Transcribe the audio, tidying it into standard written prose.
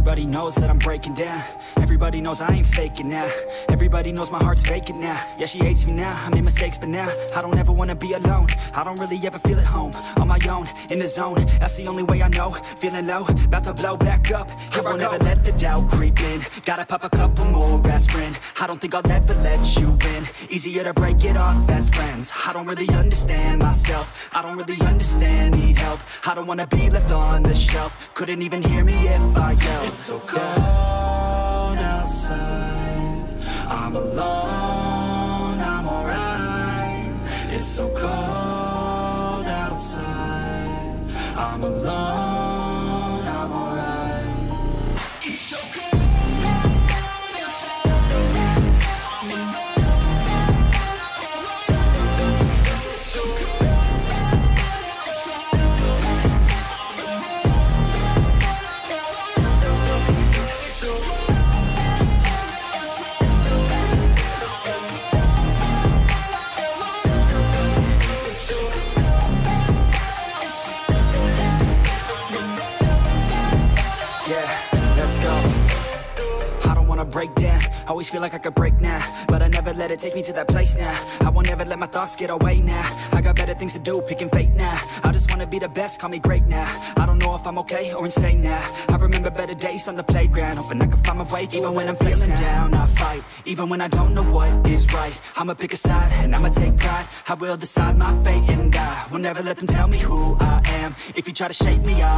Everybody knows that I'm breaking down. Everybody knows I ain't faking now. Everybody knows my heart's vacant now. Yeah, she hates me now, I made mistakes, but now I don't ever wanna be alone. I don't really ever feel at home. On my own, in the zone, that's the only way I know. Feeling low, about to blow back up. Here I won't ever let the doubt creep in. Gotta pop a couple more aspirin. I don't think I'll ever let you in. Easier to break it off as friends. I don't really understand myself. I don't really understand, need help. I don't wanna be left on the shelf. Couldn't even hear me if I yelled. It's so cold outside, I'm alone, I'm alright. It's so cold outside, I'm alone, I'm alright. It's so cold. Break down, always feel like I could break now, but I never let it take me to that place now. I won't ever let my thoughts get away now. I got better things to do, picking fate now. I just wanna be the best, call me great now. I don't know if I'm okay or insane now. I remember better days on the playground, hoping I can find my way. Even when I'm feeling down, I fight. Even when I don't know what is right, I'ma pick a side and I'ma take pride. I will decide my fate and I will never let them tell me who I am. If you try to shape me up